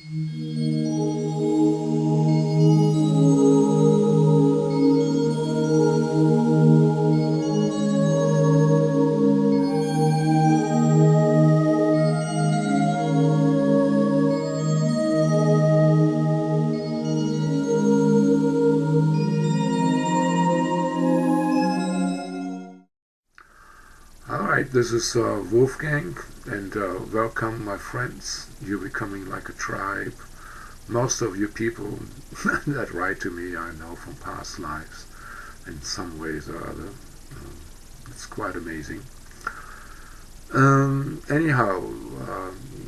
Alright, this is Wolfgang, and welcome my friends. You're becoming like a tribe. Most of you people that write to me I know from past lives in some ways or other. It's quite amazing. Anyhow,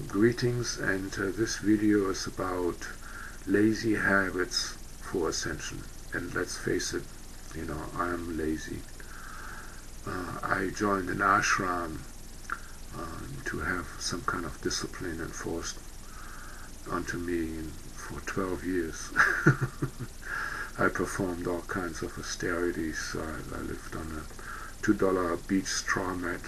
greetings, and this video is about lazy habits for ascension. And let's face it, I am lazy. I joined an ashram to have some kind of discipline enforced onto me for 12 years. I performed all kinds of austerities. I lived on a $2 beach straw mat.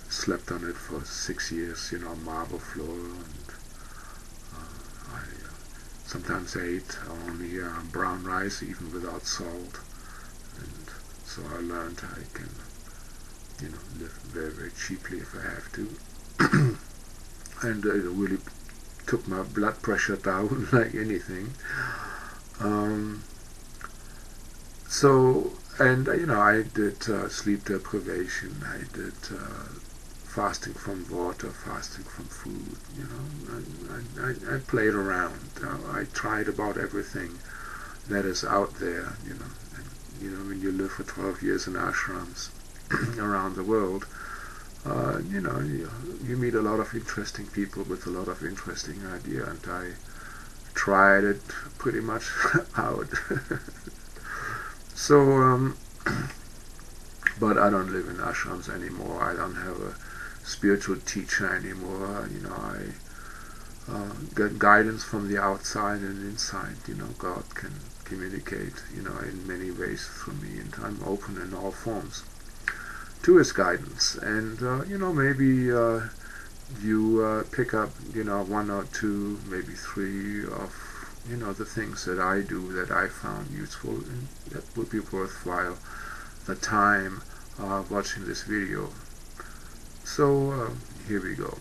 Slept on it for 6 years, marble floor, and I sometimes ate only brown rice, even without salt. And so I learned I can, live very, very cheaply if I have to. And it really took my blood pressure down like anything. I did sleep deprivation. I did fasting from water, fasting from food. I played around. I tried about everything that is out there. When you live for 12 years in ashrams around the world, you meet a lot of interesting people with a lot of interesting ideas, and I tried it pretty much out. So, but I don't live in ashrams anymore. I don't have a spiritual teacher anymore. I get guidance from the outside and inside. God can communicate, in many ways through me, and I'm open in all forms to his guidance. And maybe you pick up, one or two, maybe three of, the things that I do that I found useful, and that would be worthwhile the time watching this video. So here we go.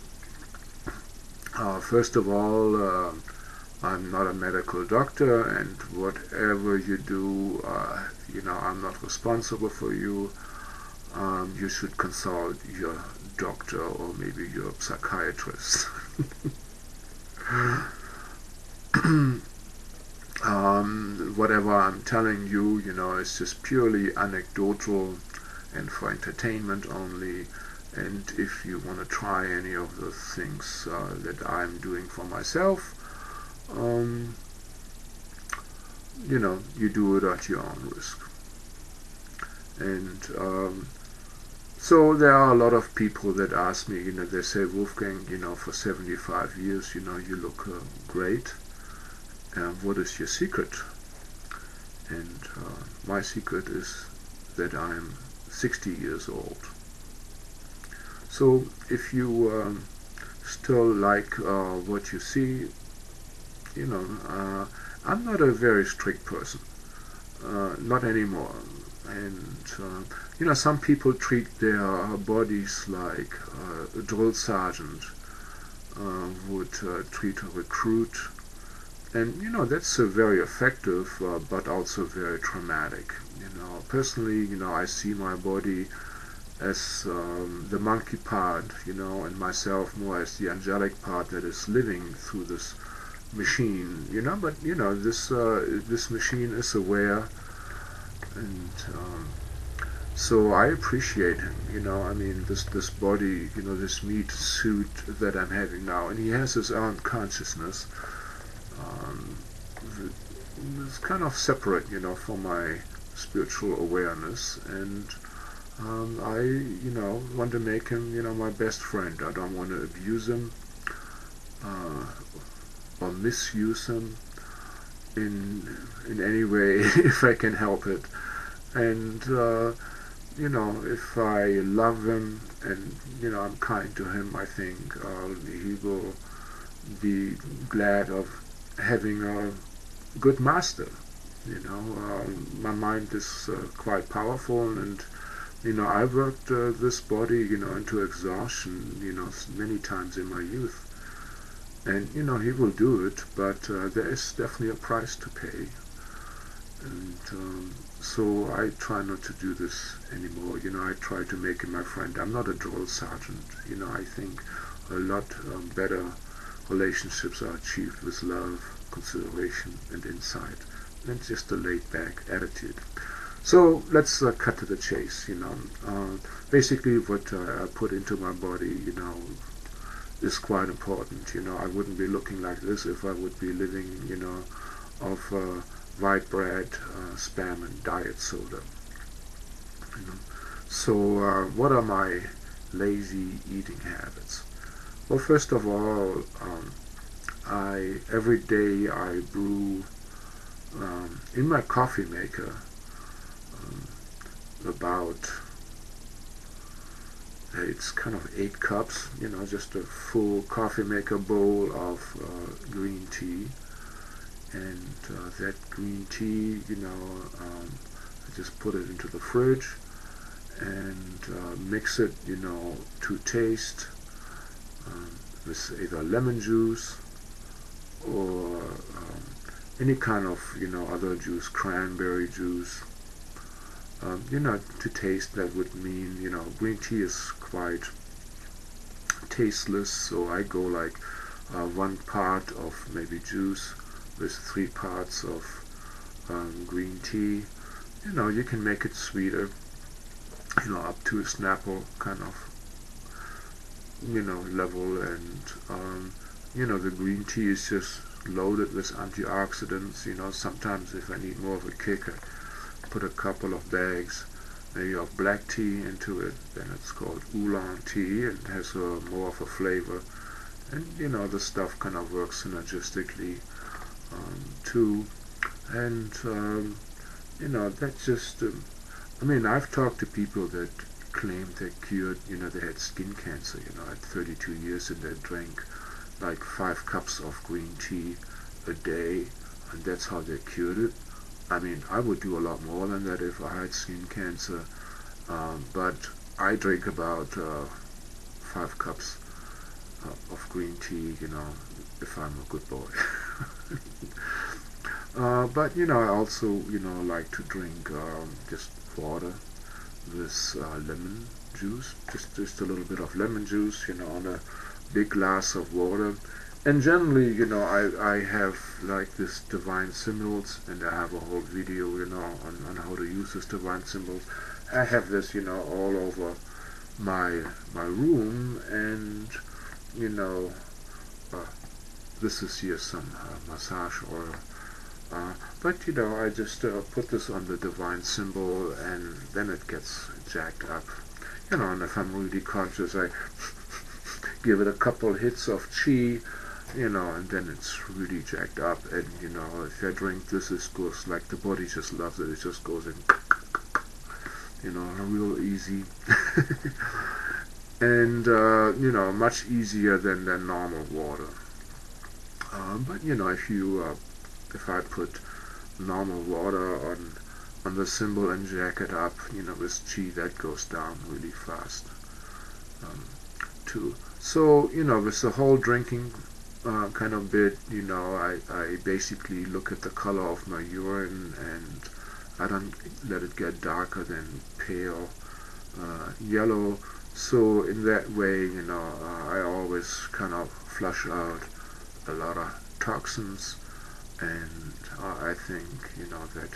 First of all, I'm not a medical doctor, and whatever you do, I'm not responsible for you. You should consult your doctor or maybe your psychiatrist. Whatever I'm telling you, is just purely anecdotal and for entertainment only. And if you want to try any of the things that I'm doing for myself, you do it at your own risk. And so there are a lot of people that ask me, they say, Wolfgang, for 75 years, you look great. What is your secret? And my secret is that I'm 60 years old. So if you still like what you see, I'm not a very strict person, not anymore. And some people treat their bodies like a drill sergeant would treat a recruit, and that's very effective, but also very traumatic. Personally, I see my body as the monkey part, and myself more as the angelic part that is living through this machine, but this machine is aware, and so I appreciate him, this body, this meat suit that I'm having now, and he has his own consciousness. It's kind of separate, from my spiritual awareness, and I, want to make him, my best friend. I don't want to abuse him or misuse him in any way if I can help it. And you know, if I love him and, you know, I'm kind to him, I think he will be glad of having a good master. You know, my mind is quite powerful, and you know, I worked this body, you know, into exhaustion, you know, many times in my youth. And, you know, he will do it, but there is definitely a price to pay. And so I try not to do this anymore. You know, I try to make him my friend. I'm not a drill sergeant. You know, I think a lot better relationships are achieved with love, consideration, and insight, and just a laid-back attitude. So let's cut to the chase. You know, basically what I put into my body, you know, is quite important. You know, I wouldn't be looking like this if I would be living, you know, of white bread, spam, and diet soda. You know, so what are my lazy eating habits? Well, first of all, every day I brew in my coffee maker about, it's kind of 8 cups, you know, just a full coffee maker bowl of green tea. And that green tea, you know, I just put it into the fridge and mix it, you know, to taste with either lemon juice or any kind of, you know, other juice, cranberry juice. You know, to taste, that would mean, you know, green tea is quite tasteless, so I go like 1 part of maybe juice with 3 parts of green tea. You know, you can make it sweeter, you know, up to a Snapple kind of, you know, level. And you know, the green tea is just loaded with antioxidants. You know, sometimes if I need more of a kick, I put a couple of bags maybe of black tea into it. Then it's called oolong tea and has more of a flavor. And you know, the stuff kind of works synergistically too. And you know, that just I mean, I've talked to people that claimed they cured, you know, they had skin cancer, you know, at 32 years, and they drank like 5 cups of green tea a day, and that's how they cured it. I mean, I would do a lot more than that if I had skin cancer, but I drink about 5 cups of green tea, you know, if I'm a good boy. But you know, I also, you know, like to drink just water with lemon juice, just a little bit of lemon juice, you know, on a big glass of water. And generally, you know, I have like this divine symbols, and I have a whole video, you know, on how to use this divine symbols. I have this, you know, all over my room, and you know, this is here some massage oil. But you know, I just put this on the divine symbol, and then it gets jacked up. You know, and if I'm really conscious, I give it a couple hits of chi, you know, and then it's really jacked up. And you know, if I drink this, it goes like, the body just loves it. It just goes in, you know, real easy. And you know, much easier than normal water. But you know, if I put normal water on the symbol and jack it up, you know, with chi, that goes down really fast too. So you know, with the whole drinking kind of bit, you know, I basically look at the color of my urine, and I don't let it get darker than pale yellow. So in that way, you know, I always kind of flush out a lot of toxins, and I think, you know, that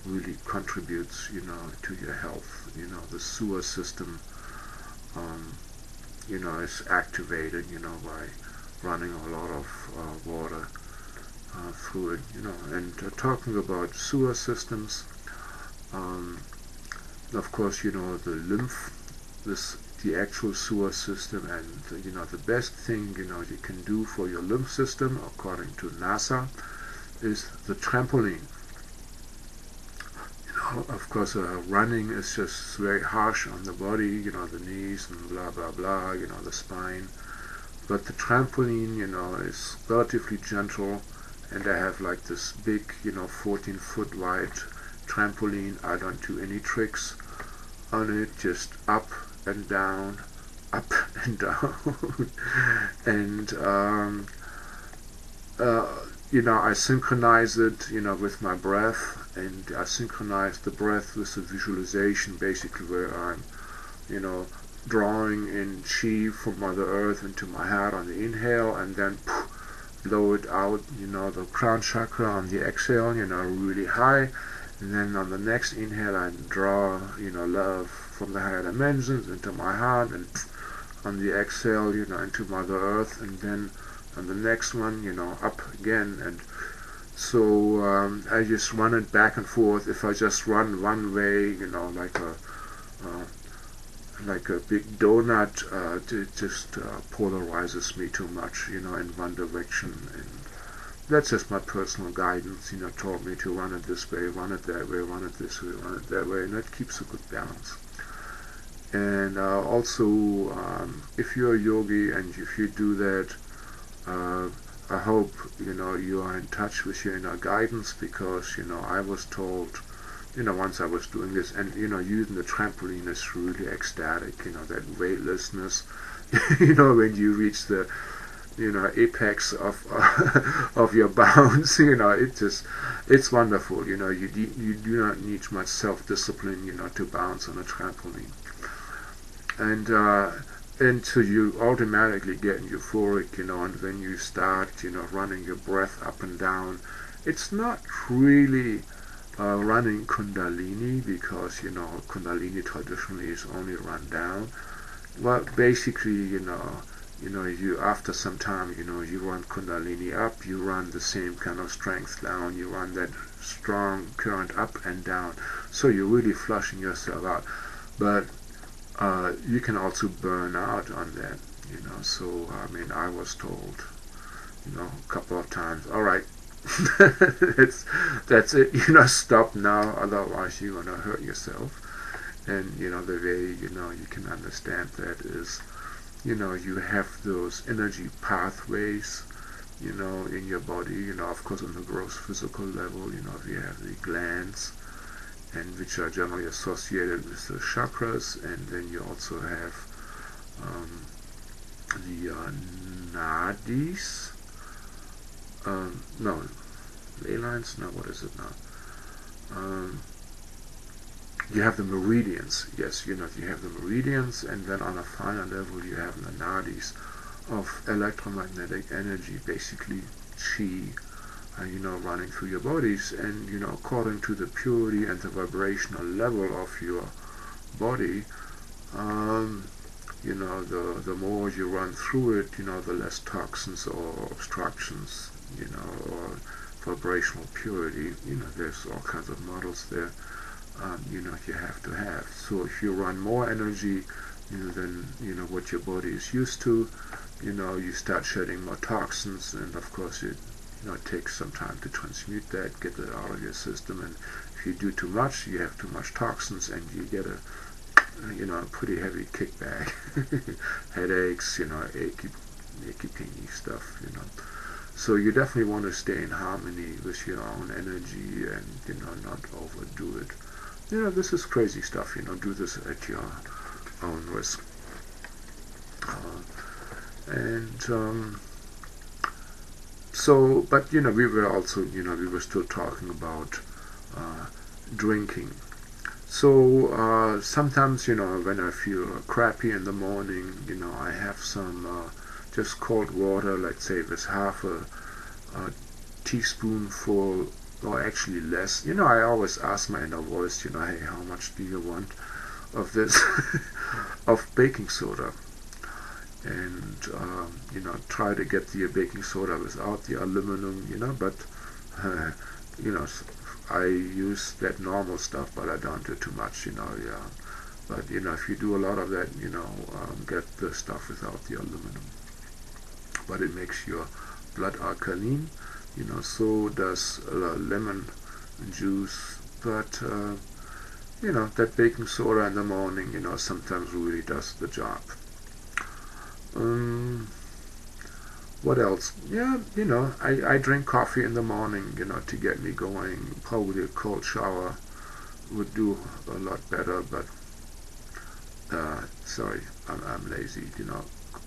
really contributes, you know, to your health. You know, the sewer system, you know, is activated, you know, by running a lot of water through it, you know. And talking about sewer systems, of course, you know, the lymph, the actual sewer system, and you know, the best thing, you know, you can do for your lymph system, according to NASA, is the trampoline. You know, of course, running is just very harsh on the body, you know, the knees and blah blah blah, you know, the spine. But the trampoline, you know, is relatively gentle, and I have like this big, you know, 14-foot wide trampoline. I don't do any tricks on it, just up and down, up and down. And you know, I synchronize it, you know, with my breath, and I synchronize the breath with the visualization, basically, where I'm, you know, drawing in chi from Mother Earth into my heart on the inhale, and then blow it out, you know, the crown chakra on the exhale, you know, really high. And then on the next inhale, I draw, you know, love from the higher dimensions into my heart, and on the exhale, you know, into Mother Earth, and then on the next one, you know, up again. And so I just run it back and forth. If I just run one way, you know, like a big donut, it just polarizes me too much, you know, in one direction. And that's just my personal guidance, you know, told me to run it this way, run it that way, run it this way, run it that way, and that keeps a good balance. And also, if you're a yogi and if you do that, I hope, you know, you are in touch with your inner guidance, because, you know, I was told, you know, once I was doing this, and, you know, using the trampoline is really ecstatic, you know, that weightlessness, you know, when you reach the, you know, apex of of your bounds, you know, it's wonderful, you know, you do not need much self-discipline, you know, to bounce on a trampoline. And so you automatically get euphoric, you know, and when you start, you know, running your breath up and down, it's not really running Kundalini, because, you know, Kundalini traditionally is only run down. Well, basically, you know, you after some time, you know, you run Kundalini up, you run the same kind of strength down, you run that strong current up and down. So you're really flushing yourself out. But you can also burn out on that, you know. So I mean, I was told, you know, a couple of times, all right, that's it, you know, stop now, otherwise you're gonna hurt yourself. And, you know, the way, you know, you can understand that is, you know, you have those energy pathways, you know, in your body, you know, of course on the gross physical level, you know, you have the glands, and which are generally associated with the chakras, and then you also have the nadis, no, ley lines, no, what is it now? You have the meridians, yes, you know, you have the meridians, and then on a finer level you have the nadis of electromagnetic energy, basically chi, you know, running through your bodies. And, you know, according to the purity and the vibrational level of your body, you know, the more you run through it, you know, the less toxins or obstructions, you know, or vibrational purity, you know, there's all kinds of models there, you know, you have to have. So if you run more energy, you know, than, you know, what your body is used to, you know, you start shedding more toxins, and of course it, you know, it takes some time to transmute that, get it out of your system. And if you do too much, you have too much toxins, and you get a, you know, a pretty heavy kickback, headaches, you know, achy peeny stuff, you know. So you definitely want to stay in harmony with your own energy, and, you know, not overdo it. You know, this is crazy stuff, you know, do this at your own risk. So, but, you know, we were also, you know, we were still talking about drinking. So sometimes, you know, when I feel crappy in the morning, you know, I have some just cold water, let's say with half a teaspoonful, or actually less. You know, I always ask my inner voice, you know, hey, how much do you want of this, of baking soda? And, you know, try to get the baking soda without the aluminum, you know, but, you know, I use that normal stuff, but I don't do too much, you know, yeah. But, you know, if you do a lot of that, you know, get the stuff without the aluminum. But it makes your blood alkaline, you know, so does lemon juice. But that baking soda in the morning, sometimes really does the job. What else? Yeah, I drink coffee in the morning, to get me going. Probably a cold shower would do a lot better, but sorry, I'm lazy.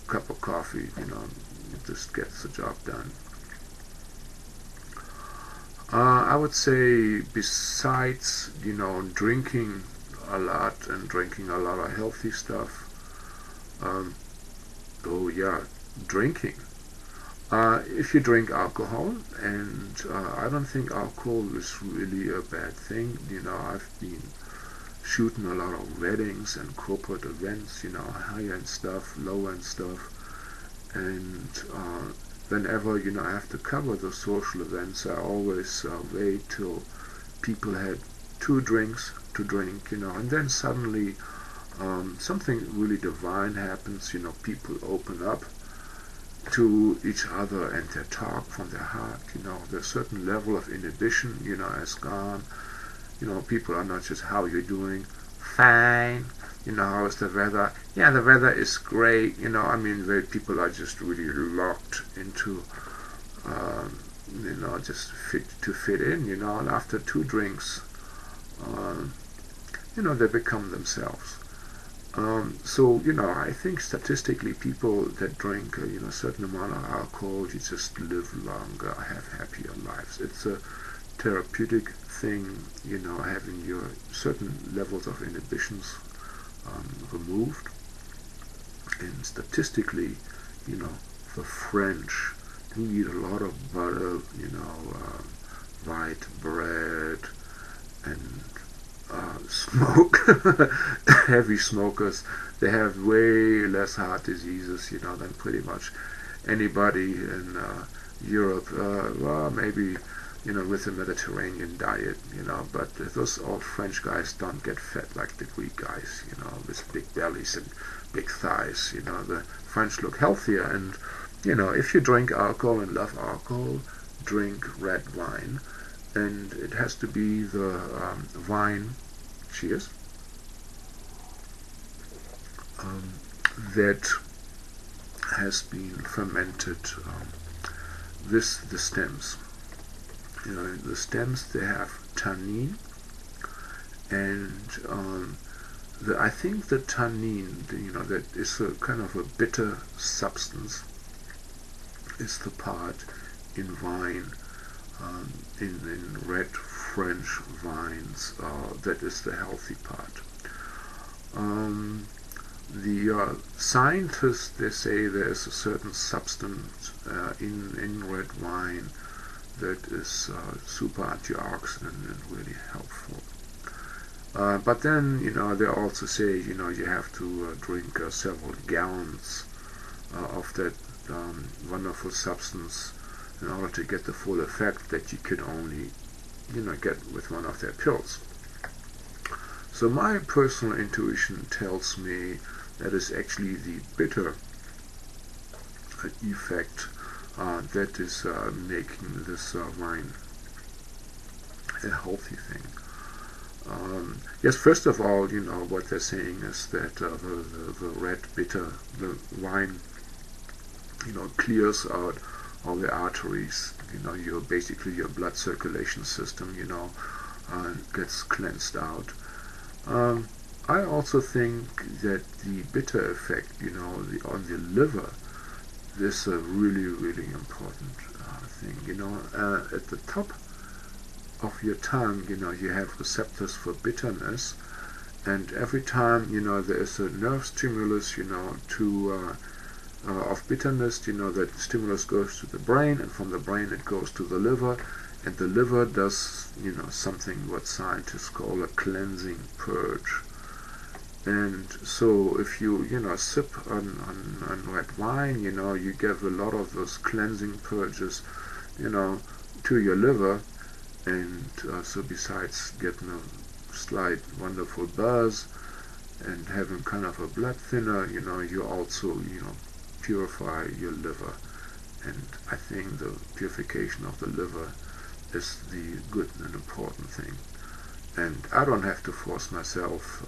Cup of coffee, it just gets the job done. I would say besides, drinking a lot and drinking a lot of healthy stuff, oh yeah, drinking. If you drink alcohol, and I don't think alcohol is really a bad thing. I've been shooting a lot of weddings and corporate events, high-end stuff, low-end stuff, and whenever, I have to cover the social events, I always wait till people had 2 drinks to drink, and then suddenly something really divine happens, people open up to each other and they talk from their heart, there's a certain level of inhibition, is gone. People are not just, how you doing? Fine. How is the weather? Yeah, the weather is great. People are just really locked into, just fit in, and after 2 drinks, they become themselves. So, I think statistically people that drink, a certain amount of alcohol, you just live longer, have happier lives. It's a therapeutic thing, having your certain levels of inhibitions removed. And statistically, the French do eat a lot of butter, white bread, and smoke. Heavy smokers, they have way less heart diseases, than pretty much anybody in Europe. Well, maybe, with a Mediterranean diet, but those old French guys don't get fat like the Greek guys, with big bellies and big thighs. The French look healthier, and, if you drink alcohol and love alcohol, drink red wine. And it has to be the wine, cheers, that has been fermented with the stems. The stems, they have tannin, and I think the tannin, that is a kind of a bitter substance, is the part in wine. In red French wines, that is the healthy part. The scientists, they say there's a certain substance in red wine that is super antioxidant and really helpful. But then, they also say, you have to drink several gallons of that wonderful substance in order to get the full effect that you could only, get with one of their pills. So my personal intuition tells me that is actually the bitter effect that is making this wine a healthy thing. Yes, first of all, what they're saying is that the red bitter, the wine, clears out all the arteries, your blood circulation system, gets cleansed out. I also think that the bitter effect, on the liver, is a really, really important thing. At the top of your tongue, you have receptors for bitterness, and every time, there is a nerve stimulus, of bitterness, that stimulus goes to the brain, and from the brain it goes to the liver, and the liver does, something what scientists call a cleansing purge. And so if you, sip on red wine, you give a lot of those cleansing purges, to your liver, and so besides getting a slight wonderful buzz and having kind of a blood thinner, you also, purify your liver. And I think the purification of the liver is the good and important thing. And I don't have to force myself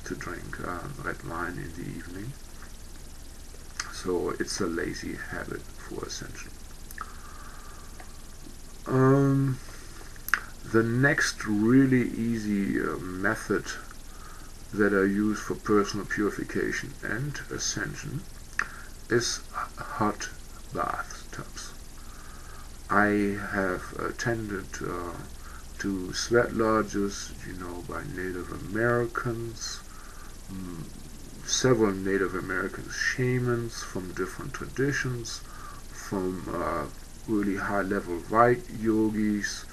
to drink red wine in the evening. So it's a lazy habit for Ascension. The next really easy method that I use for personal purification and Ascension is hot bathtubs. I have attended to sweat lodges, by Native Americans, several Native American shamans from different traditions, from really high-level white yogis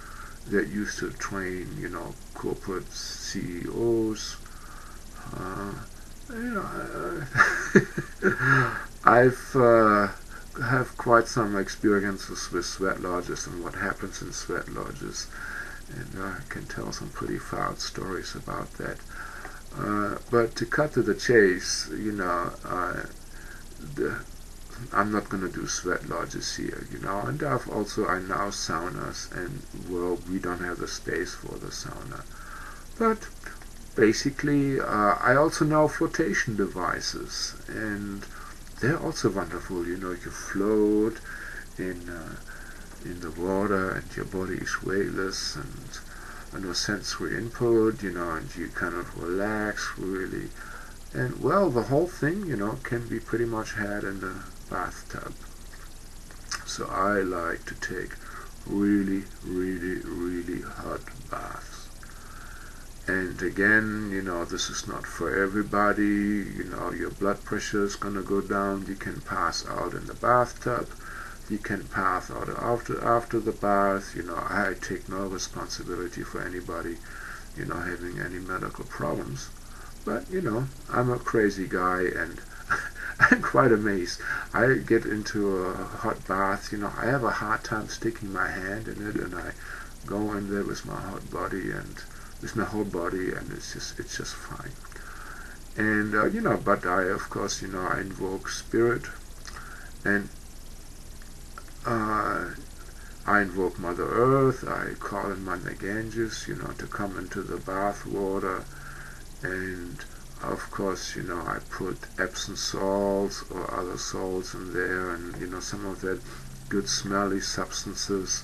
that used to train, corporate CEOs. I've have quite some experiences with sweat lodges and what happens in sweat lodges, and I can tell some pretty foul stories about that. But to cut to the chase, I'm not going to do sweat lodges here, and I know saunas, and well, we don't have the space for the sauna. But basically, I also know flotation devices, and they're also wonderful. You float in the water, and your body is weightless, and no sensory input, and you kind of relax really. And well, the whole thing, can be pretty much had in the bathtub. So I like to take really, really, really hot baths. And again, this is not for everybody. Your blood pressure is going to go down. You can pass out in the bathtub. You can pass out after the bath. I take no responsibility for anybody, having any medical problems. But, I'm a crazy guy, and I'm quite amazed. I get into a hot bath, I have a hard time sticking my hand in it, and I go in there with my hot body and with my whole body, and it's just fine. And but I, of course, I invoke spirit, and I invoke Mother Earth. I call in my Ganges, to come into the bath water, and of course, I put Epsom salts or other salts in there, and some of that good smelly substances,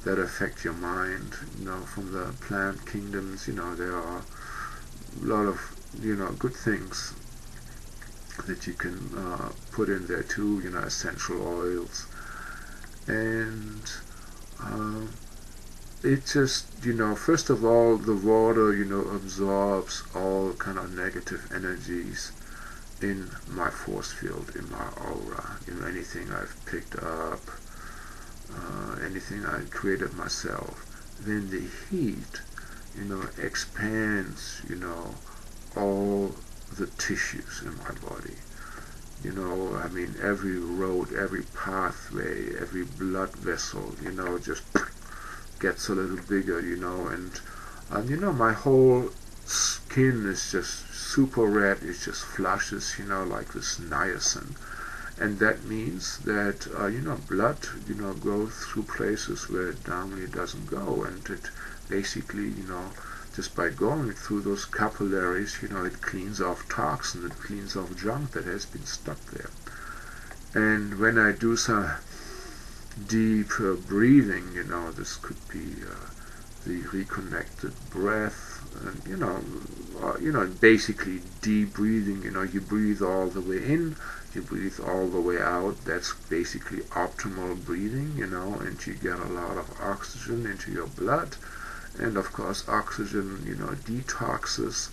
that affect your mind, from the plant kingdoms. There are a lot of, good things that you can put in there too, essential oils. And it just, first of all, the water, absorbs all kind of negative energies in my force field, in my aura, anything I've picked up, anything I created myself. Then the heat, expands, all the tissues in my body. Every road, every pathway, every blood vessel, just gets a little bigger, and my whole skin is just super red. It just flushes, like this niacin. And that means that, blood, goes through places where it normally doesn't go. And it basically, just by going through those capillaries, it cleans off toxin, it cleans off junk that has been stuck there. And when I do some deep breathing, this could be the reconnected breath, and, basically deep breathing, you breathe all the way in, you breathe all the way out. That's basically optimal breathing, and you get a lot of oxygen into your blood. And of course, oxygen, detoxes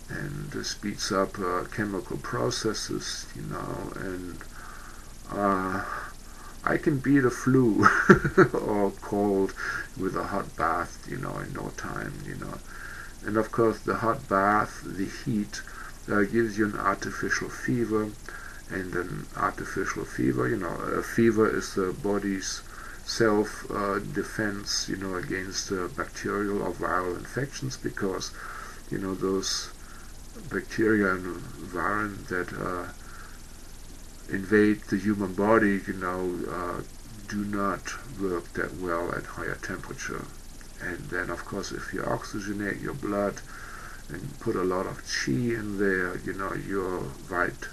and speeds up chemical processes, and I can beat a flu or cold with a hot bath, in no time, And of course, the hot bath, the heat, gives you an artificial fever, and an artificial fever, a fever is the body's self-defense, against bacterial or viral infections, because, those bacteria and viruses that invade the human body, do not work that well at higher temperature. And then, of course, if you oxygenate your blood and put a lot of chi in there, your white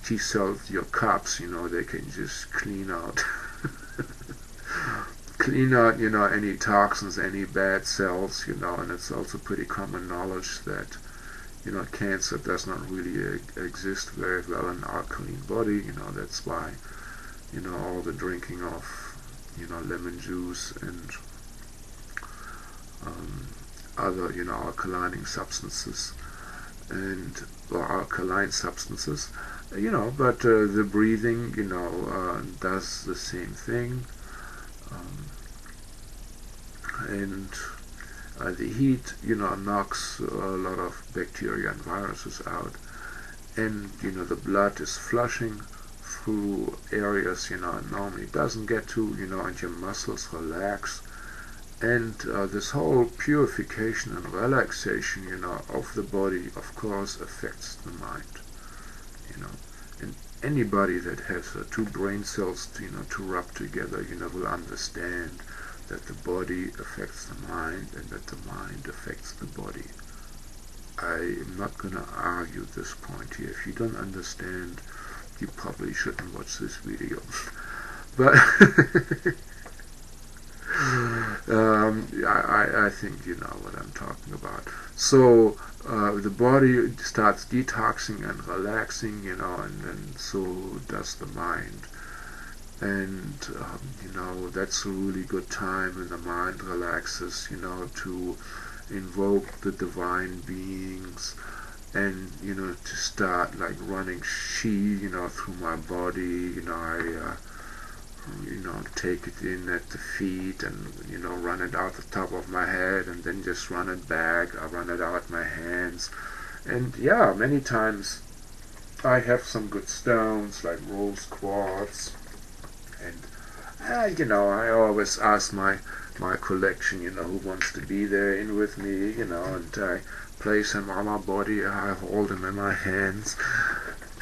T cells, your cups, they can just clean out any toxins, any bad cells, and it's also pretty common knowledge that, cancer does not really exist very well in an alkaline body. That's why, all the drinking of, lemon juice and other, alkalining substances or alkaline substances, but the breathing, does the same thing. And the heat, knocks a lot of bacteria and viruses out, and the blood is flushing through areas it normally doesn't get to, and your muscles relax, and this whole purification and relaxation, of the body, of course, affects the mind, and anybody that has two brain cells, to rub together, will understand that the body affects the mind and that the mind affects the body. I am not going to argue this point here. If you don't understand, you probably shouldn't watch this video. But I think you know what I'm talking about. So the body starts detoxing and relaxing, and so does the mind. And that's a really good time when the mind relaxes, to invoke the divine beings, and to start like running chi, through my body. I take it in at the feet, and run it out the top of my head, and then just run it back. I run it out my hands, and yeah, many times I have some good stones like rose quartz. And I always ask my collection, who wants to be there in with me, and I place them on my body. I hold them in my hands,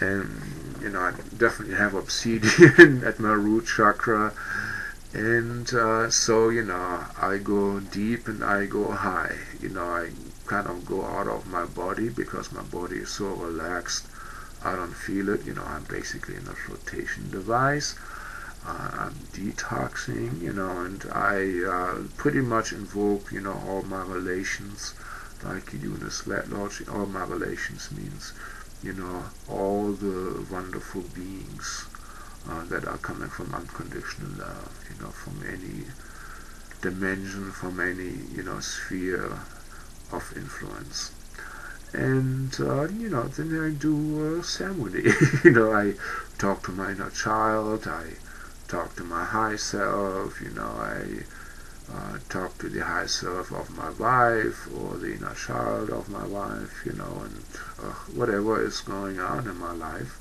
and I definitely have obsidian at my root chakra, and so I go deep and I go high. I kind of go out of my body because my body is so relaxed. I don't feel it. I'm basically in a flotation device. I'm detoxing, and I pretty much invoke, all my relations, like you do in the sweat lodge. All my relations means, all the wonderful beings that are coming from unconditional love, from any dimension, from any, sphere of influence. And, then I do ceremony. I talk to my inner child, I talk to my high self, I talk to the high self of my wife, or the inner child of my wife, and whatever is going on in my life,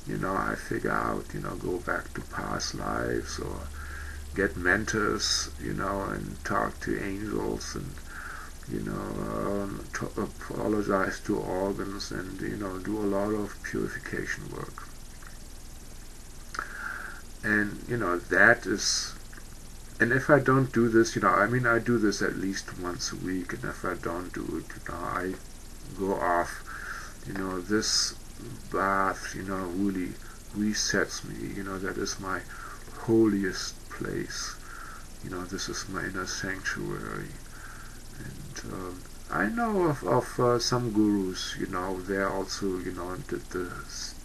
I figure out, go back to past lives, or get mentors, and talk to angels, and, apologize to organs, and, do a lot of purification work. And that is, and if I don't do this, I do this at least once a week, and if I don't do it, I go off. This bath, really resets me. That is my holiest place. This is my inner sanctuary. And I know of some gurus, they're also, did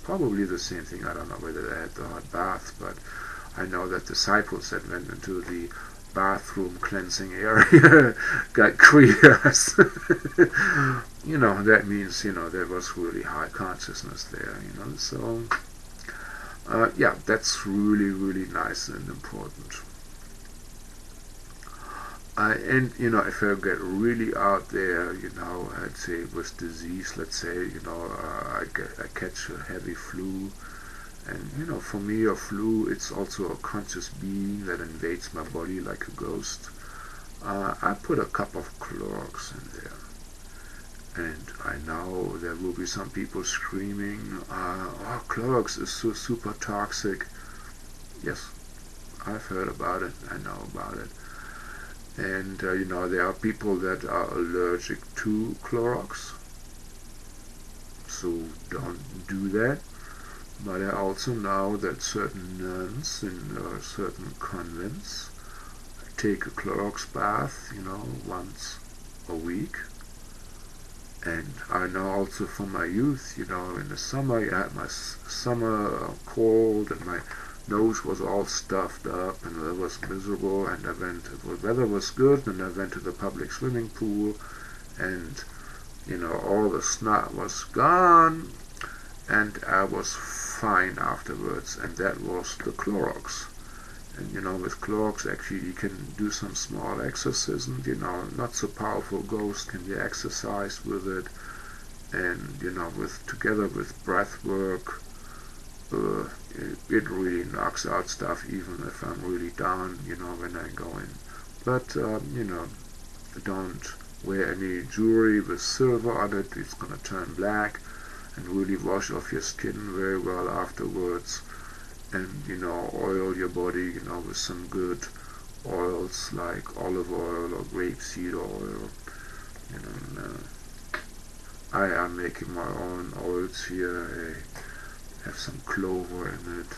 probably the same thing. I don't know whether they had the hot bath, but I know that disciples that went into the bathroom cleansing area got clears. That means, there was really high consciousness there, so yeah, that's really, really nice and important. And if I get really out there, I'd say with disease, let's say, I catch a heavy flu, and for me a flu, it's also a conscious being that invades my body like a ghost. I put a cup of Clorox in there, and I know there will be some people screaming, oh, Clorox is so super toxic. Yes, I've heard about it, I know about it. And there are people that are allergic to Clorox, so don't do that. But I also know that certain nuns in certain convents take a Clorox bath, once a week. And I know also from my youth, in the summer I had my summer cold and my nose was all stuffed up and it was miserable, and the weather was good, and I went to the public swimming pool, and all the snot was gone and I was fine afterwards, and that was the Clorox. And with Clorox actually you can do some small exorcism, not so powerful ghosts can be exorcised with it, and together with breath work, it really knocks out stuff even if I'm really down, when I go in. But don't wear any jewelry with silver on it, it's gonna turn black, and really wash off your skin very well afterwards, and oil your body with some good oils like olive oil or grapeseed oil. I am making my own oils here. I have some clover in it,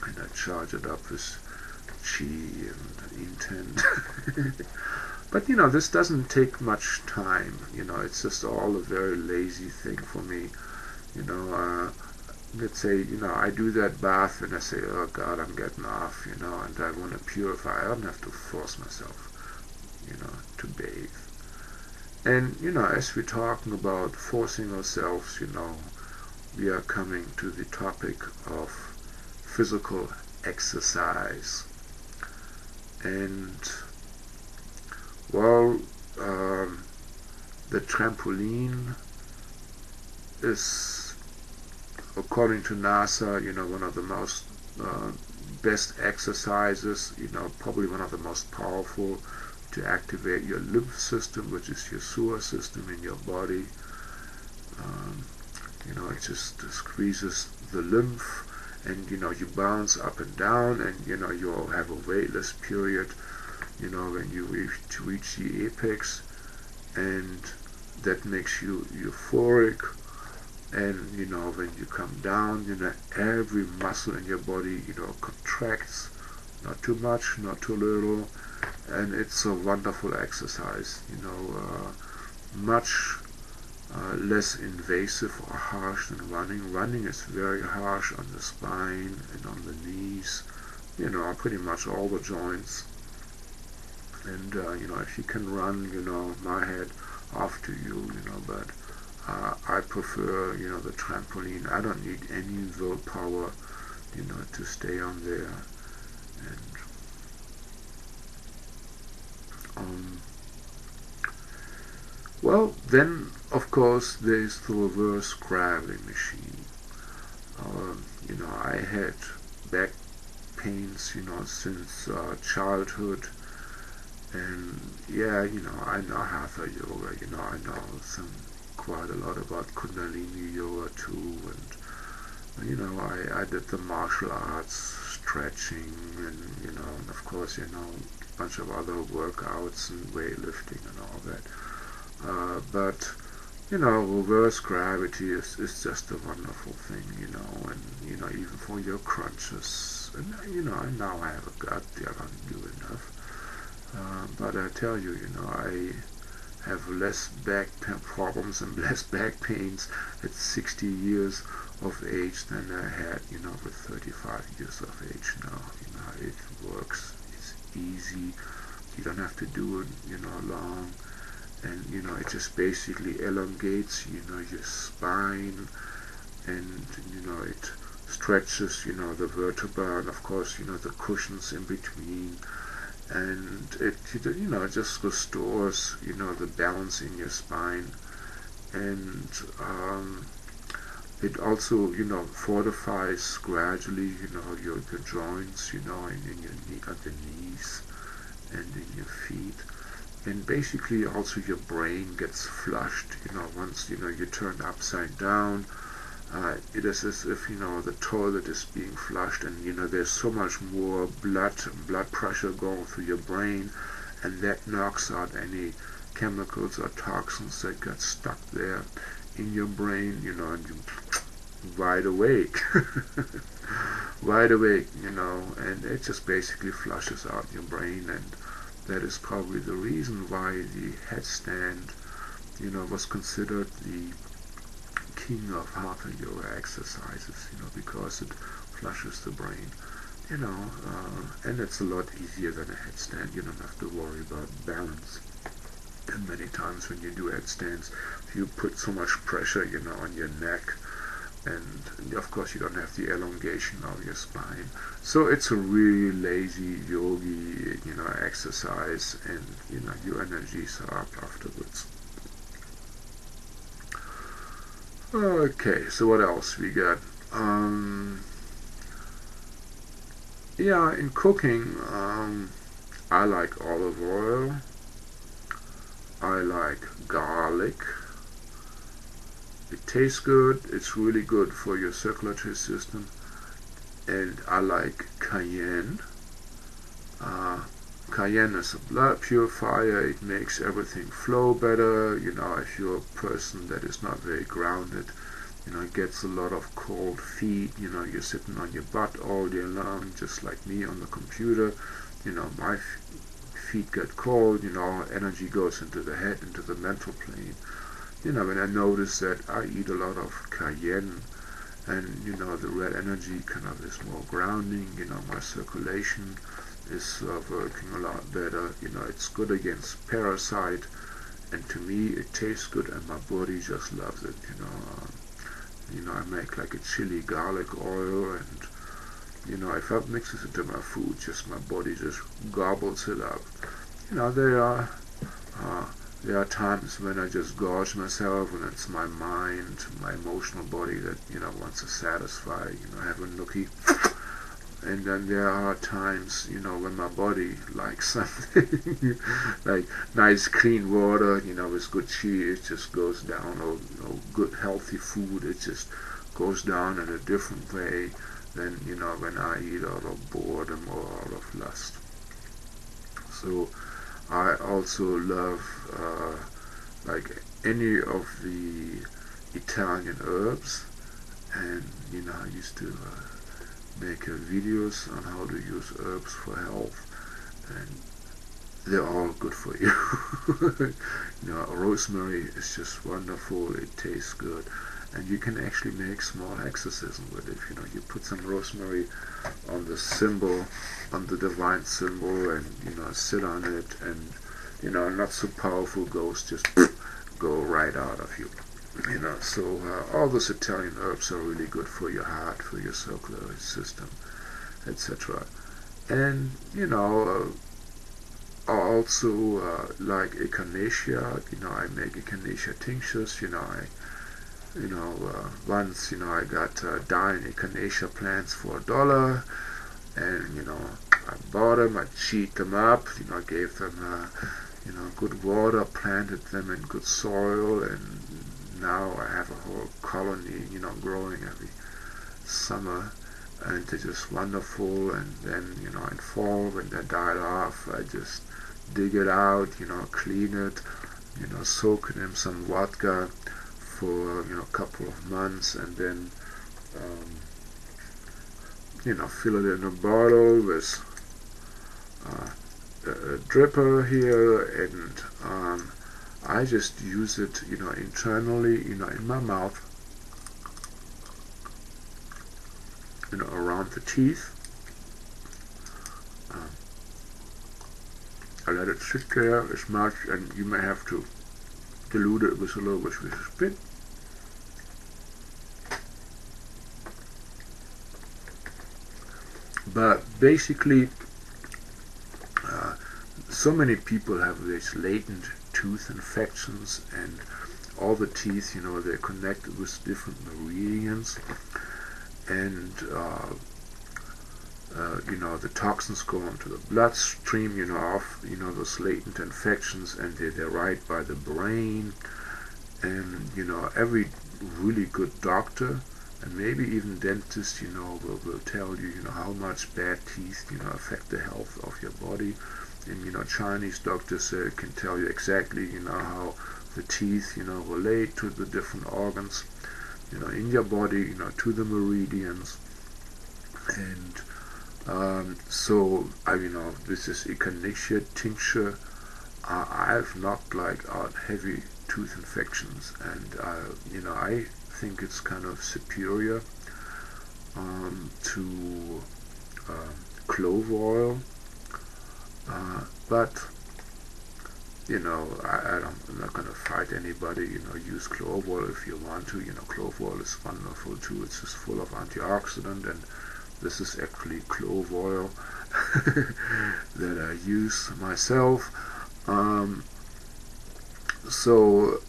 and I charge it up with chi and intent. But this doesn't take much time. It's just all a very lazy thing for me. Let's say, I do that bath and I say, oh God, I'm getting off, and I want to purify. I don't have to force myself, to bathe. And, as we're talking about forcing ourselves, we are coming to the topic of physical exercise. And, well, the trampoline is, according to NASA, one of the most best exercises, probably one of the most powerful to activate your lymph system, which is your sewer system in your body. It just squeezes the lymph, and you bounce up and down, and you'll have a weightless period, when you reach the apex, and that makes you euphoric. And when you come down, every muscle in your body contracts, not too much, not too little, and it's a wonderful exercise, much less invasive or harsh than running. Running is very harsh on the spine and on the knees, pretty much all the joints. And if you can run, my head off to you, but I prefer, the trampoline. I don't need any willpower, to stay on there. And well, then of course there's the reverse gravity machine. I had back pains, since childhood. And yeah, I know Hatha yoga, I know quite a lot about Kundalini yoga too, and I did the martial arts, stretching, and of course, a bunch of other workouts and weightlifting and all that. But reverse gravity is just a wonderful thing, and even for your crunches, and now I have a gut, I don't do enough. But I tell you, I have less back problems and less back pains at 60 years of age than I had, with 35 years of age now. It works, it's easy, you don't have to do it, long, and, it just basically elongates, your spine, and, it stretches, the vertebra, and of course, the cushions in between. And it just restores the balance in your spine, and it also fortifies gradually your joints in your at the knees and in your feet, and basically also your brain gets flushed once you turn upside down. It is as if the toilet is being flushed, and there's so much more blood pressure going through your brain, and that knocks out any chemicals or toxins that got stuck there in your brain, you know, and you wide awake, wide awake, you know, and it just basically flushes out your brain. And that is probably the reason why the headstand, you know, was considered the king of hatha yoga exercises, you know, because it flushes the brain, you know, and it's a lot easier than a headstand. You don't have to worry about balance. And many times when you do headstands, you put so much pressure, you know, on your neck, and of course you don't have the elongation of your spine. So it's a really lazy yogi, you know, exercise, and you know, your energies are up afterwards. Okay, so what else we got? Yeah, in cooking, I like olive oil, I like garlic. It tastes good, it's really good for your circulatory system, and I like cayenne. Cayenne is a blood purifier, it makes everything flow better, you know, if you're a person that is not very grounded, you know, gets a lot of cold feet, you know, you're sitting on your butt all day long, just like me on the computer, you know, my feet get cold, you know, energy goes into the head, into the mental plane. You know, when I notice that I eat a lot of cayenne, and you know, the red energy kind of is more grounding, you know, my circulation is working a lot better, you know, it's good against parasite, and to me it tastes good, and my body just loves it, you know, I make like a chili garlic oil, and you know, if I mix it into my food, just my body just gobbles it up. You know, there are times when I just gorge myself, and it's my mind, my emotional body that, you know, wants to satisfy, you know, have a nookie. And then there are times, you know, when my body likes something like nice clean water, you know, with good chi, it just goes down, or you know, good healthy food, it just goes down in a different way than, you know, when I eat out of boredom or out of lust. So I also love like any of the Italian herbs, and you know, I used to make videos on how to use herbs for health, and they're all good for you. You know, rosemary is just wonderful, it tastes good, and you can actually make small exorcism with it. You know, you put some rosemary on the symbol, on the divine symbol, and you know, sit on it, and you know, not so powerful ghosts just go right out of you. You know, so all those Italian herbs are really good for your heart, for your circulatory system, etc. And you know, also like echinacea. You know, I make echinacea tinctures. You know, once, you know, I got dying echinacea plants for $1, and you know, I bought them, I cheat them up. You know, I gave them you know, good water, planted them in good soil, and now I have a whole colony, you know, growing every summer, and they're just wonderful. And then, you know, in fall, when they died off, I just dig it out, you know, clean it, you know, soak it in some vodka for, you know, a couple of months, and then you know, fill it in a bottle with a dripper here, and I just use it, you know, internally, you know, in my mouth, you know, around the teeth. I let it sit there as much, and you may have to dilute it with a little bit with a spit. But basically, so many people have these latent tooth infections, and all the teeth, you know, they're connected with different meridians, and you know, the toxins go into the bloodstream, you know, of, you know, those latent infections, and they're right by the brain. And you know, every really good doctor, and maybe even dentist, you know, will tell you, you know, how much bad teeth, you know, affect the health of your body. And Chinese doctors can tell you exactly how the teeth relate to the different organs in your body, to the meridians. And so this is echinacea tincture. I've knocked out heavy tooth infections, and I think it's kind of superior to clove oil, but I'm not going to fight anybody. Use clove oil if you want to. Clove oil is wonderful too. It's just full of antioxidant, and this is actually clove oil that I use myself.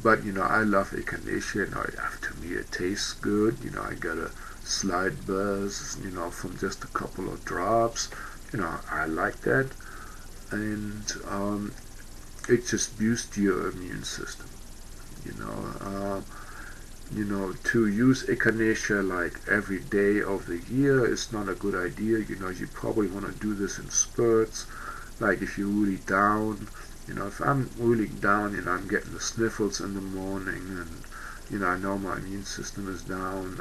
But I love echinacea. To me it tastes good. I get a slight buzz, from just a couple of drops. I like that, and it just boosts your immune system. To use echinacea every day of the year is not a good idea. You probably want to do this in spurts. If you're really down, if I'm really down, I'm getting the sniffles in the morning, and I know my immune system is down.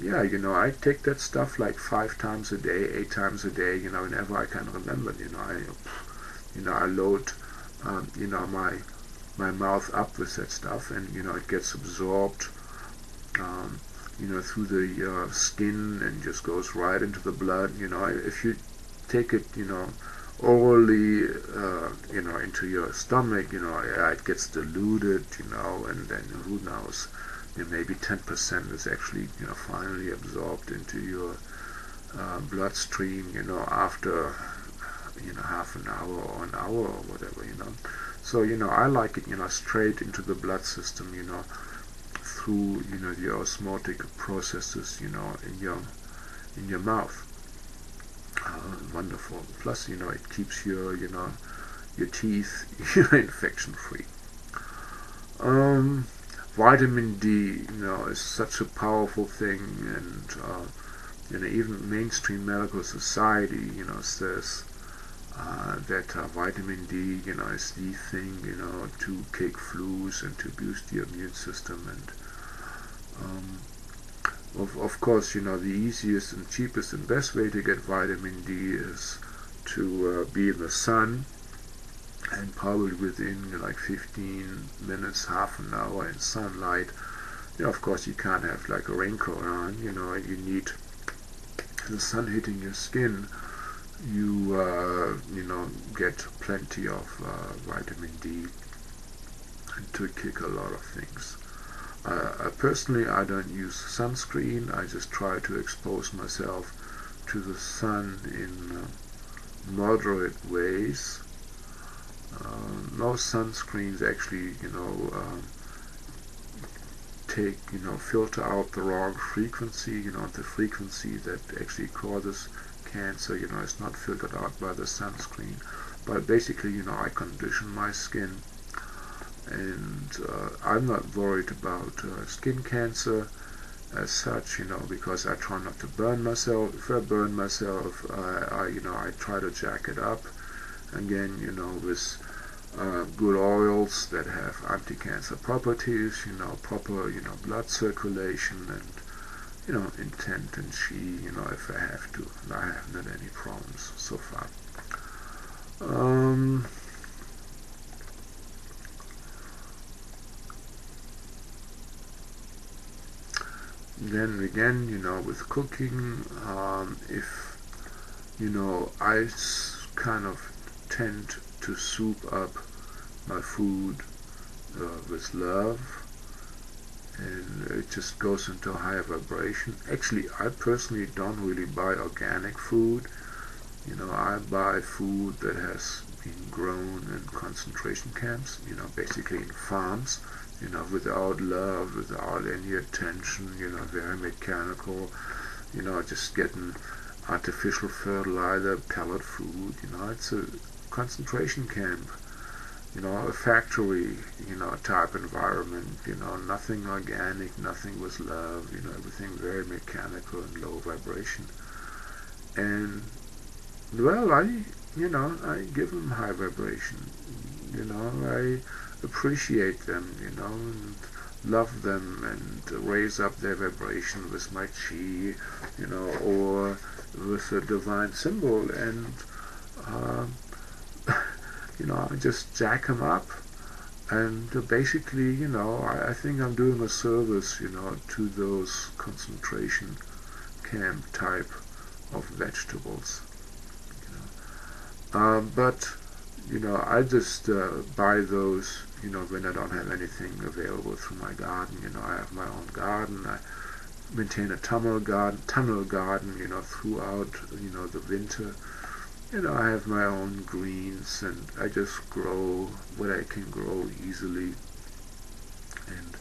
I take that stuff 5 times a day, 8 times a day. Whenever I can remember. I load, my mouth up with that stuff, and it gets absorbed, through the skin and just goes right into the blood. If you take it, orally, into your stomach, it gets diluted, and then who knows, maybe 10% is actually, finally absorbed into your bloodstream, after, half an hour or an hour or whatever, So, I like it, straight into the blood system, through, the osmotic processes, in your mouth. Wonderful. Plus, it keeps your teeth, infection free. Vitamin D, is such a powerful thing, and even mainstream medical society, says that vitamin D, is the thing, to kick flus and to boost your immune system. And of course, the easiest and cheapest and best way to get vitamin D is to be in the sun, and probably within 15 minutes, half an hour in sunlight. Of course, you can't have a raincoat on. You need the sun hitting your skin. You get plenty of vitamin D to kick a lot of things. Personally, I don't use sunscreen. I just try to expose myself to the sun in moderate ways. Most sunscreens actually, filter out the wrong frequency, the frequency that actually causes cancer, is not filtered out by the sunscreen. But basically, I condition my skin, and I'm not worried about skin cancer as such, because I try not to burn myself. If I burn myself, I try to jack it up again, with good oils that have anti-cancer properties, proper, blood circulation, and intent and chi, if I have to. And I haven't had any problems so far. Then again, with cooking, if, I kind of tend to soup up my food with love, and it just goes into a higher vibration. Actually, I personally don't really buy organic food. I buy food that has been grown in concentration camps, basically in farms, without love, without any attention, very mechanical, just getting artificial fertilizer, pellet food, it's a concentration camp, a factory, type environment, nothing organic, nothing with love, everything very mechanical and low vibration. And well, I give them high vibration. I appreciate them, and love them and raise up their vibration with my chi, or with a divine symbol, and uh, I just jack them up. And basically, I think I'm doing a service, to those concentration camp type of vegetables. But I just buy those, when I don't have anything available through my garden. I have my own garden. I maintain a tunnel garden, throughout, the winter. I have my own greens, and I just grow what I can grow easily. And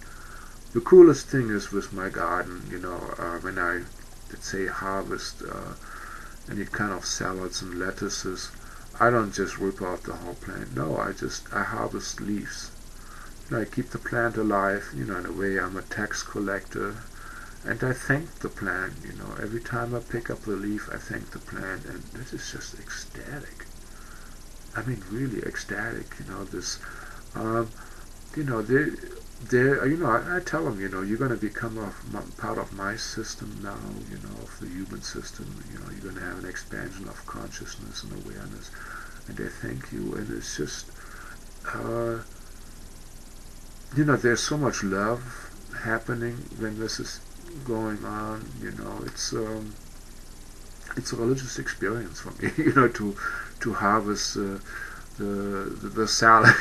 the coolest thing is with my garden, when I, let's say, harvest any kind of salads and lettuces, I don't just rip out the whole plant. No, I harvest leaves. I keep the plant alive. In a way, I'm a tax collector, and I thank the plant. Every time I pick up the leaf, I thank the plant, and this is just ecstatic. I mean, really ecstatic. This, I tell them, you're going to become part of my system now, of the human system. You're going to have an expansion of consciousness and awareness, and they thank you. And it's just, there's so much love happening when this is going on. It's a religious experience for me, to harvest the salad.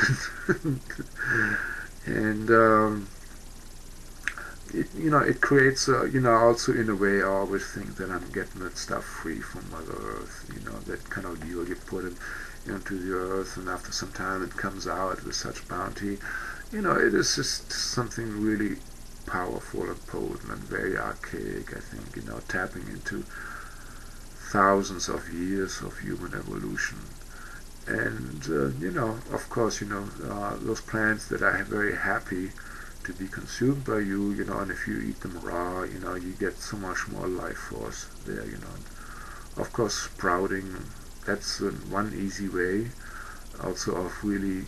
And it creates also in a way I always think that I'm getting that stuff free from Mother Earth. That kind of deal you put it into the earth, and after some time it comes out with such bounty. It is just something really powerful and potent and very archaic, I think, tapping into thousands of years of human evolution. And, of course, those plants that are very happy to be consumed by you, and if you eat them raw, you get so much more life force there, Of course, sprouting, that's one easy way also of really,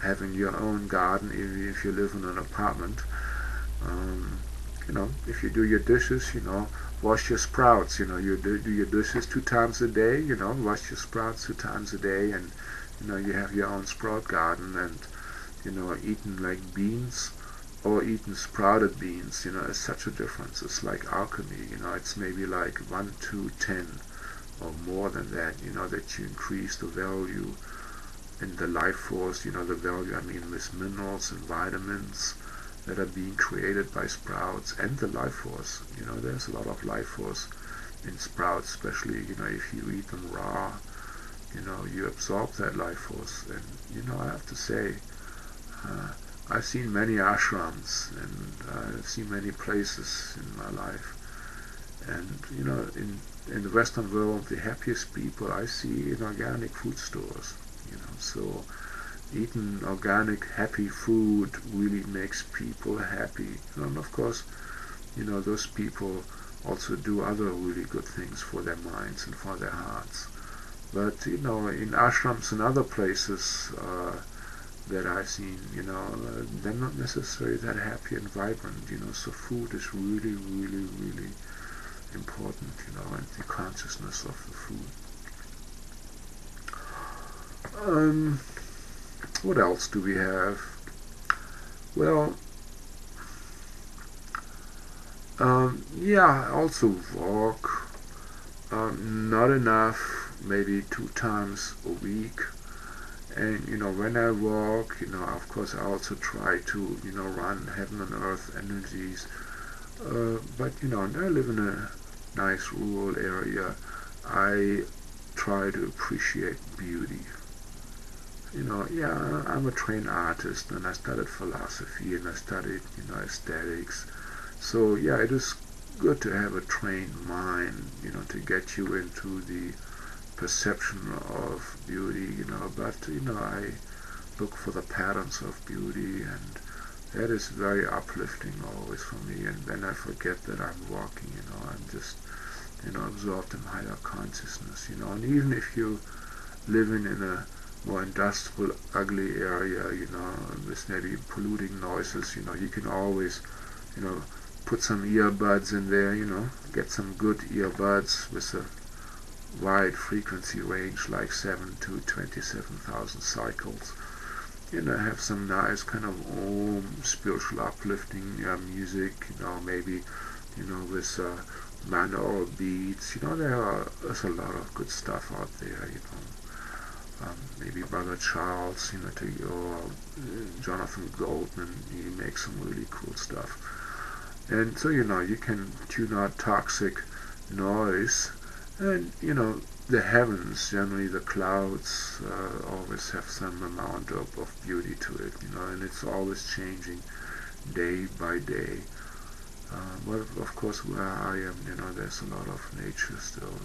having your own garden, even if you live in an apartment. If you do your dishes, wash your sprouts. You do your dishes 2 times a day. Wash your sprouts 2 times a day, and you have your own sprout garden. And eating like beans or eating sprouted beans, is such a difference. It's like alchemy. It's maybe like 1 to 10 or more than that. That you increase the value in the life force. The value, I mean, with minerals and vitamins that are being created by sprouts, and the life force. There's a lot of life force in sprouts, especially, if you eat them raw, you absorb that life force. And, I have to say, I've seen many ashrams, and I've seen many places in my life. And, in the Western world, the happiest people I see in organic food stores, so eating organic, happy food really makes people happy. And of course, those people also do other really good things for their minds and for their hearts. But, in ashrams and other places that I've seen, they're not necessarily that happy and vibrant, so food is really, really, really important, and the consciousness of the food. What else do we have? Well, I also walk, not enough, maybe 2 times a week. And, when I walk, of course I also try to, run heaven and earth energies. But, I live in a nice rural area. I try to appreciate beauty. I'm a trained artist, and I studied philosophy, and I studied, aesthetics. So, it is good to have a trained mind, to get you into the perception of beauty, but, I look for the patterns of beauty, and that is very uplifting always for me. And then I forget that I'm walking, I'm just absorbed in higher consciousness, and even if you living in a more industrial, ugly area, with maybe polluting noises, you can always, put some earbuds in there, get some good earbuds with a wide frequency range, like 7 to 27,000 cycles. Have some nice kind of spiritual uplifting music, maybe, with binaural beats. There's a lot of good stuff out there, maybe Brother Charles, or Jonathan Goldman, he makes some really cool stuff. And so, you can tune out toxic noise, and, the heavens, generally the clouds, always have some amount of beauty to it, and it's always changing day by day. But of course, where I am, there's a lot of nature still,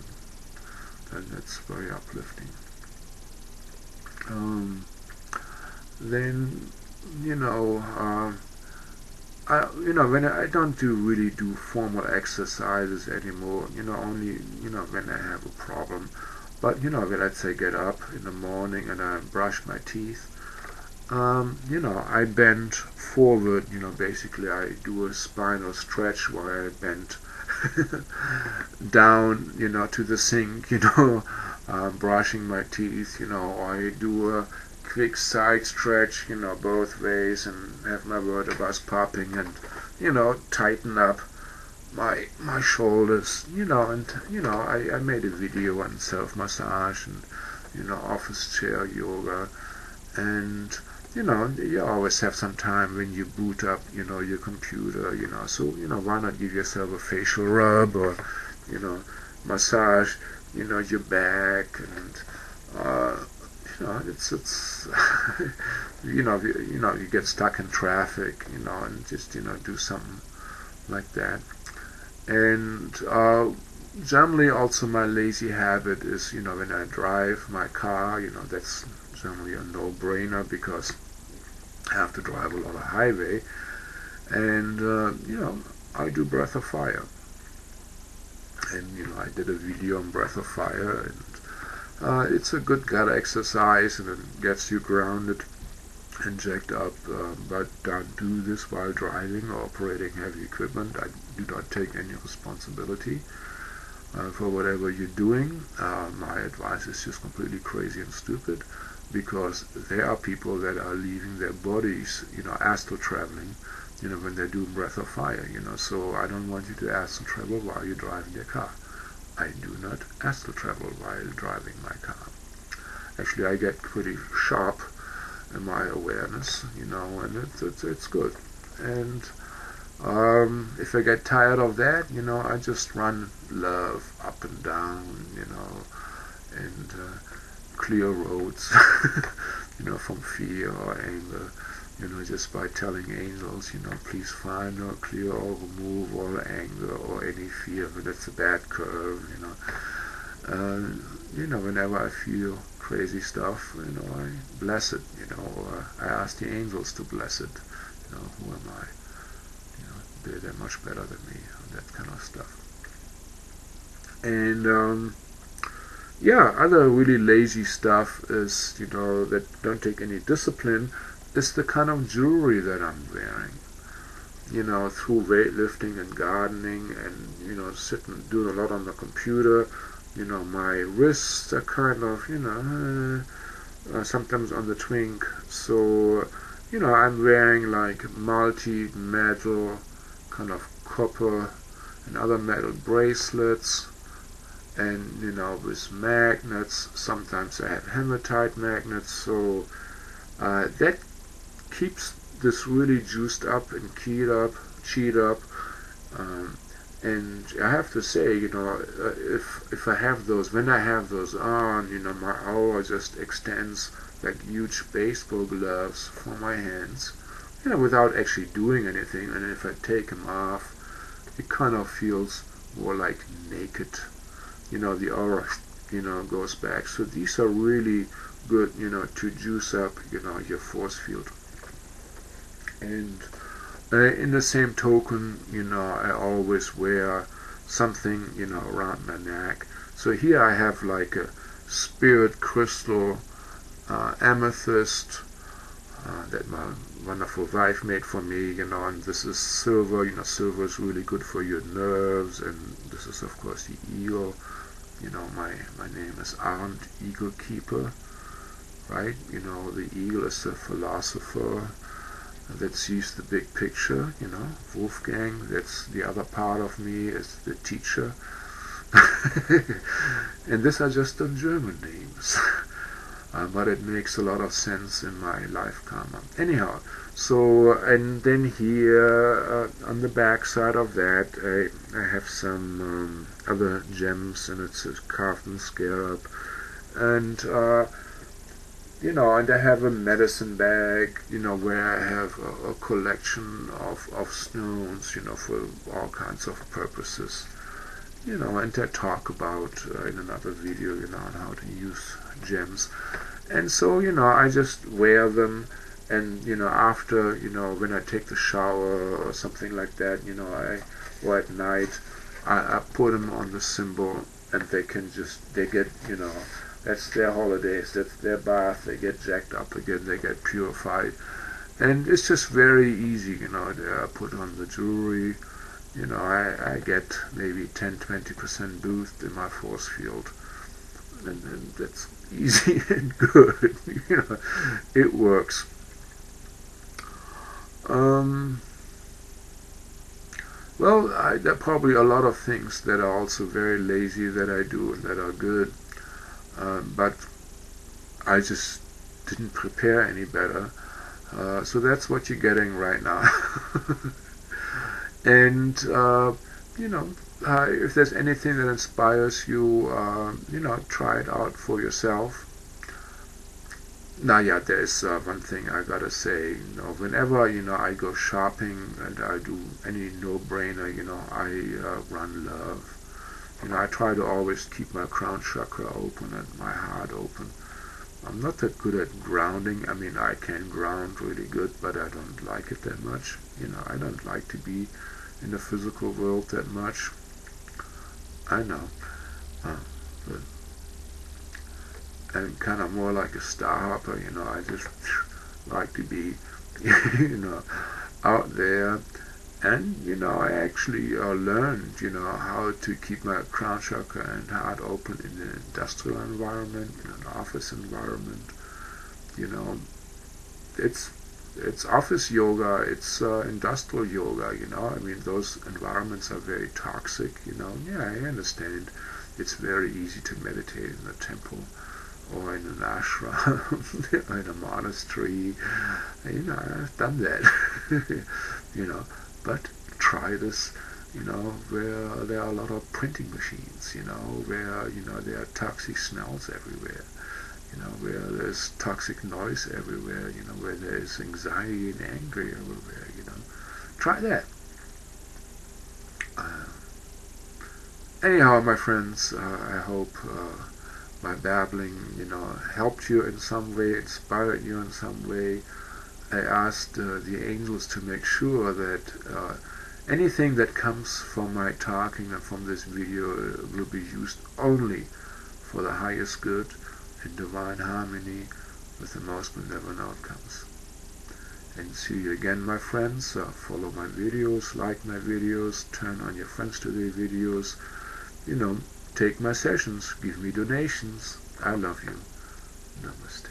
and that's very uplifting. Then, when I don't really do formal exercises anymore, only, when I have a problem. But, when let's say get up in the morning and I brush my teeth, I bend forward, basically I do a spinal stretch where I bend down, to the sink, brushing my teeth, or I do a quick side stretch, both ways, and have my vertebrae popping, and, tighten up my shoulders, and, I made a video on self-massage and, office chair yoga, and, you always have some time when you boot up, your computer, so, why not give yourself a facial rub, or, massage, your back, and, it's you get stuck in traffic, and just, do something like that. And generally also my lazy habit is, when I drive my car, that's generally a no-brainer because I have to drive a lot of highway, and I do breath of fire, and I did a video on breath of fire, and it's a good gut exercise, and it gets you grounded and jacked up, but don't do this while driving or operating heavy equipment. I do not take any responsibility for whatever you're doing. My advice is just completely crazy and stupid, because there are people that are leaving their bodies, astral traveling, when they're doing breath of fire, so I don't want you to astral travel while you're driving your car. I do not astral travel while driving my car. Actually, I get pretty sharp in my awareness, and it's good. And if I get tired of that, I just run love up and down, and clear roads, from fear or anger, just by telling angels, please find or clear or remove all anger or any fear, but that's a bad curve, whenever I feel crazy stuff, I bless it, or I ask the angels to bless it, who am I, they're much better than me, that kind of stuff. And other really lazy stuff is, that don't take any discipline, is the kind of jewelry that I'm wearing, through weightlifting and gardening, and, sitting, doing a lot on the computer, my wrists are kind of, sometimes on the twink, so, I'm wearing like multi-metal, kind of copper and other metal bracelets, and, with magnets. Sometimes I have hematite magnets, so that keeps this really juiced up and keyed up, and I have to say, if I have those, when I have those on, my aura just extends like huge baseball gloves for my hands, without actually doing anything. And if I take them off, it kind of feels more like naked, the aura, goes back. So these are really good, to juice up, your force field. And in the same token, I always wear, something, around my neck. So here I have like a spirit crystal amethyst that my wonderful wife made for me, and this is silver. Silver is really good for your nerves, and this is of course the eagle. My name is Arndt, Eagle Keeper, right? The eagle is the philosopher that sees the big picture. Wolfgang, that's the other part of me, is the teacher. And these are just the German names. But it makes a lot of sense in my life karma. Anyhow, so, and then here on the back side of that, I have some other gems, and it's a carved scarab, and and I have a medicine bag, where I have a collection of stones, for all kinds of purposes, and I talk about in another video, on how to use gems. And so, I just wear them, and, after, when I take the shower or something like that, or at night, I put them on the symbol, and they get, that's their holidays, that's their bath, they get jacked up again, they get purified. And it's just very easy, I put on the jewelry, I get maybe 10-20% boost in my force field. And that's easy and good. It works. Well, there are probably a lot of things that are also very lazy that I do and that are good, but I just didn't prepare any better. So that's what you're getting right now. And if there's anything that inspires you, try it out for yourself. Now, yeah, there's one thing I gotta say. Whenever I go shopping and I do any no-brainer, I run love. I try to always keep my crown chakra open and my heart open. I'm not that good at grounding. I mean, I can ground really good, but I don't like it that much. I don't like to be in the physical world that much. I know, but I'm kind of more like a star hopper, I just like to be, out there. And, I actually learned, how to keep my crown chakra and heart open in an industrial environment, in an office environment. It's office yoga, it's industrial yoga, I mean, those environments are very toxic, Yeah, I understand. It's very easy to meditate in a temple or in an ashram or in a monastery. I've done that. But try this, where there are a lot of printing machines, where, there are toxic smells everywhere. Where there's toxic noise everywhere, where there's anxiety and anger everywhere, Try that. Anyhow, my friends, I hope my babbling, helped you in some way, inspired you in some way. I asked the angels to make sure that anything that comes from my talking and from this video will be used only for the highest good, in divine harmony with the most benevolent outcomes. And see you again, my friends. Follow my videos, like my videos, turn on your friends to their videos. Take my sessions, give me donations. I love you. Namaste.